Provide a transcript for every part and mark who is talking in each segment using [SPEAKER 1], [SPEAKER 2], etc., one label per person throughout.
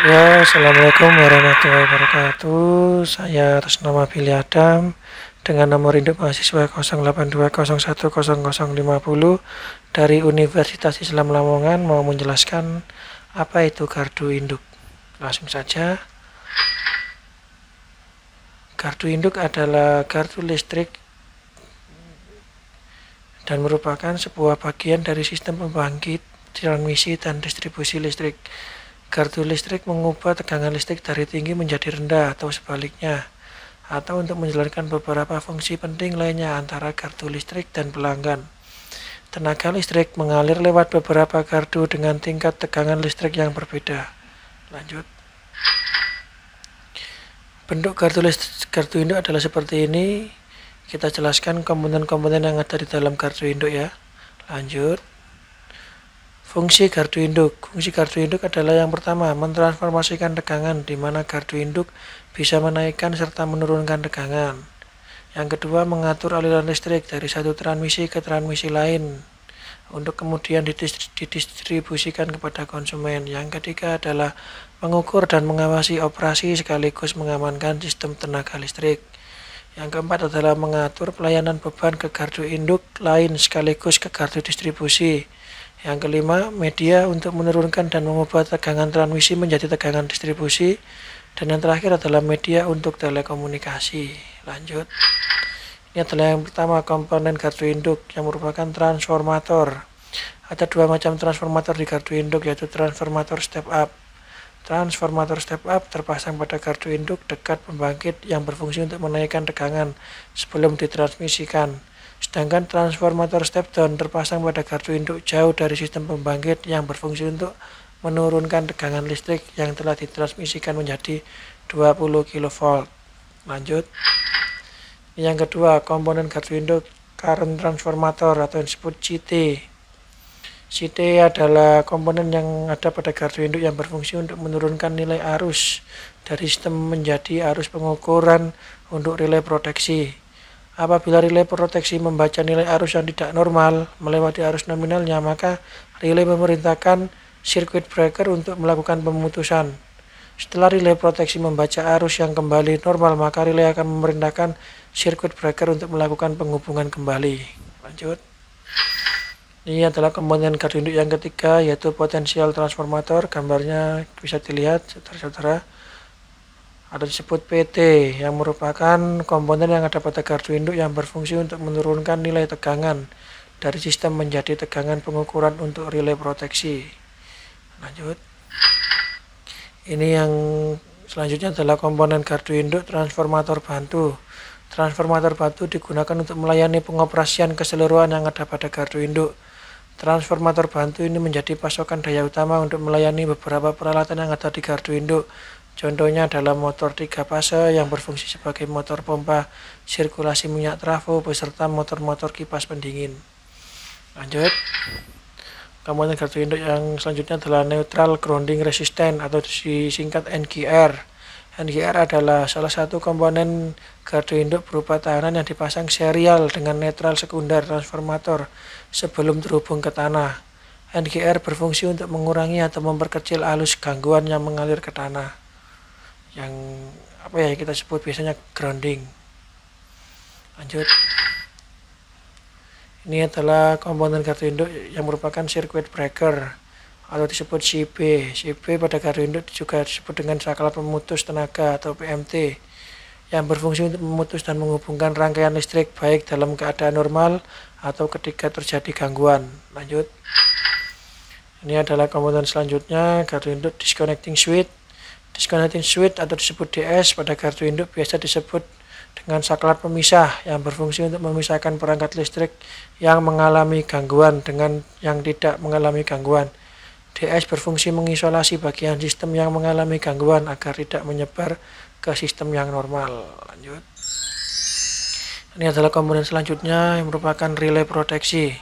[SPEAKER 1] Ya, Assalamualaikum warahmatullahi wabarakatuh. Saya atas nama Billy Adam dengan nomor induk mahasiswa 0822010050 dari Universitas Islam Lamongan mau menjelaskan apa itu gardu induk. Langsung saja. Gardu induk adalah gardu listrik dan merupakan sebuah bagian dari sistem pembangkit, transmisi, dan distribusi listrik. Gardu listrik mengubah tegangan listrik dari tinggi menjadi rendah atau sebaliknya, atau untuk menjalankan beberapa fungsi penting lainnya antara gardu listrik dan pelanggan. Tenaga listrik mengalir lewat beberapa gardu dengan tingkat tegangan listrik yang berbeda. Lanjut. Bentuk gardu induk adalah seperti ini. Kita jelaskan komponen-komponen yang ada di dalam gardu induk ya. Lanjut. Fungsi gardu induk. Fungsi gardu induk adalah yang pertama, mentransformasikan tegangan di mana gardu induk bisa menaikkan serta menurunkan tegangan. Yang kedua, mengatur aliran listrik dari satu transmisi ke transmisi lain untuk kemudian didistribusikan kepada konsumen. Yang ketiga adalah mengukur dan mengawasi operasi sekaligus mengamankan sistem tenaga listrik. Yang keempat adalah mengatur pelayanan beban ke gardu induk lain sekaligus ke gardu distribusi. Yang kelima, media untuk menurunkan dan mengubah tegangan transmisi menjadi tegangan distribusi. Dan yang terakhir adalah media untuk telekomunikasi. Lanjut. Ini adalah yang pertama, komponen gardu induk yang merupakan transformator. Ada dua macam transformator di gardu induk, yaitu transformator step up. Transformator step up terpasang pada gardu induk dekat pembangkit yang berfungsi untuk menaikkan tegangan sebelum ditransmisikan. Sedangkan transformator step down terpasang pada gardu induk jauh dari sistem pembangkit yang berfungsi untuk menurunkan tegangan listrik yang telah ditransmisikan menjadi 20 kV. Lanjut. Yang kedua, komponen gardu induk current transformator atau yang disebut CT. CT adalah komponen yang ada pada gardu induk yang berfungsi untuk menurunkan nilai arus dari sistem menjadi arus pengukuran untuk relay proteksi. Apabila relay proteksi membaca nilai arus yang tidak normal melewati arus nominalnya, maka relay memerintahkan circuit breaker untuk melakukan pemutusan. Setelah relay proteksi membaca arus yang kembali normal, maka relay akan memerintahkan circuit breaker untuk melakukan penghubungan kembali. Lanjut. Ini adalah komponen gardu induk yang ketiga, yaitu potensial transformator. Gambarnya bisa dilihat, saudara-saudara. Ada disebut PT yang merupakan komponen yang ada pada gardu induk yang berfungsi untuk menurunkan nilai tegangan dari sistem menjadi tegangan pengukuran untuk relay proteksi. Lanjut. Ini yang selanjutnya adalah komponen gardu induk transformator bantu. Transformator bantu digunakan untuk melayani pengoperasian keseluruhan yang ada pada gardu induk. Transformator bantu ini menjadi pasokan daya utama untuk melayani beberapa peralatan yang ada di gardu induk. Contohnya adalah motor 3 fase yang berfungsi sebagai motor pompa sirkulasi minyak trafo beserta motor-motor kipas pendingin. Lanjut. Komponen gardu induk yang selanjutnya adalah neutral grounding resistant atau disingkat NGR. NGR adalah salah satu komponen gardu induk berupa tahanan yang dipasang serial dengan netral sekunder transformator sebelum terhubung ke tanah. NGR berfungsi untuk mengurangi atau memperkecil arus gangguan yang mengalir ke tanah, yang kita sebut biasanya grounding. Lanjut. Ini adalah komponen gardu induk yang merupakan circuit breaker atau disebut CB. CB pada gardu induk juga disebut dengan saklar pemutus tenaga atau PMT yang berfungsi untuk memutus dan menghubungkan rangkaian listrik baik dalam keadaan normal atau ketika terjadi gangguan. Lanjut. Ini adalah komponen selanjutnya, gardu induk disconnecting switch. Disconnecting switch atau disebut DS pada gardu induk biasa disebut dengan saklar pemisah yang berfungsi untuk memisahkan perangkat listrik yang mengalami gangguan dengan yang tidak mengalami gangguan. DS berfungsi mengisolasi bagian sistem yang mengalami gangguan agar tidak menyebar ke sistem yang normal. Lanjut. Ini adalah komponen selanjutnya yang merupakan relay proteksi.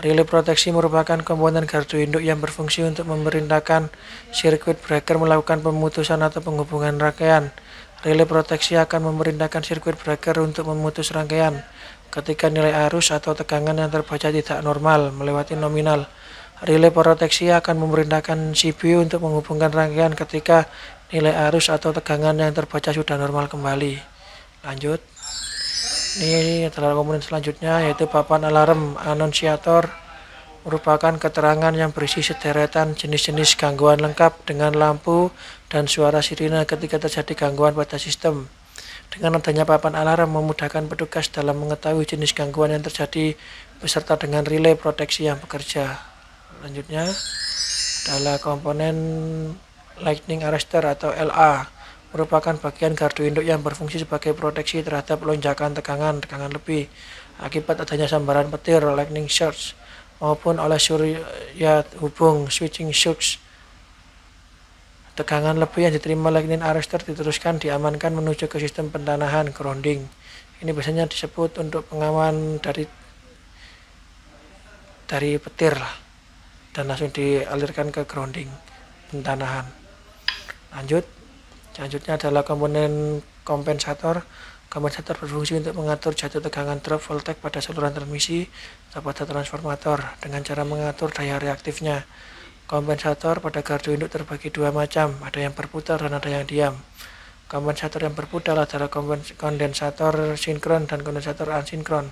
[SPEAKER 1] Relay proteksi merupakan komponen gardu induk yang berfungsi untuk memerintahkan circuit breaker melakukan pemutusan atau penghubungan rangkaian. Relay proteksi akan memerintahkan circuit breaker untuk memutus rangkaian ketika nilai arus atau tegangan yang terbaca tidak normal melewati nominal. Relay proteksi akan memerintahkan CPU untuk menghubungkan rangkaian ketika nilai arus atau tegangan yang terbaca sudah normal kembali. Lanjut. Ini adalah komponen selanjutnya, yaitu papan alarm annunciator, merupakan keterangan yang berisi sederetan jenis-jenis gangguan lengkap dengan lampu dan suara sirine ketika terjadi gangguan pada sistem. Dengan adanya papan alarm memudahkan petugas dalam mengetahui jenis gangguan yang terjadi beserta dengan relay proteksi yang bekerja. Selanjutnya adalah komponen lightning arrestor atau LA, merupakan bagian gardu induk yang berfungsi sebagai proteksi terhadap lonjakan tegangan lebih akibat adanya sambaran petir lightning surge maupun oleh surya hubung switching shocks. Tegangan lebih yang diterima lightning arrestor diteruskan diamankan menuju ke sistem pentanahan grounding. Ini biasanya disebut untuk pengaman dari petir lah, dan langsung dialirkan ke grounding pentanahan. Selanjutnya adalah komponen kompensator. Kompensator berfungsi untuk mengatur jatuh tegangan drop voltage pada saluran transmisi atau pada transformator dengan cara mengatur daya reaktifnya. Kompensator pada gardu induk terbagi dua macam, ada yang berputar dan ada yang diam. Kompensator yang berputar adalah kondensator sinkron dan kondensator asinkron.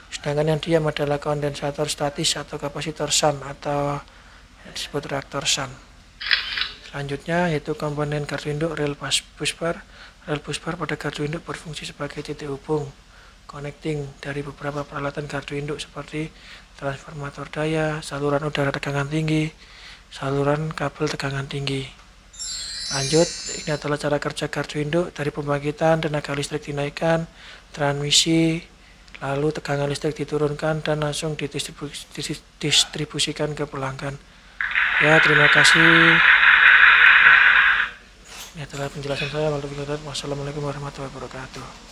[SPEAKER 1] Sedangkan yang diam adalah kondensator statis atau kapasitor shunt atau disebut reaktor shunt. Selanjutnya yaitu komponen gardu induk rel busbar. Rel busbar pada gardu induk berfungsi sebagai titik hubung connecting dari beberapa peralatan gardu induk seperti transformator daya, saluran udara tegangan tinggi, saluran kabel tegangan tinggi. Lanjut, ini adalah cara kerja gardu induk dari pembangkitan tenaga listrik dinaikkan, transmisi, lalu tegangan listrik diturunkan dan langsung didistribusikan ke pelanggan. Ya, terima kasih. Ini adalah penjelasan saya. Wassalamualaikum warahmatullahi wabarakatuh.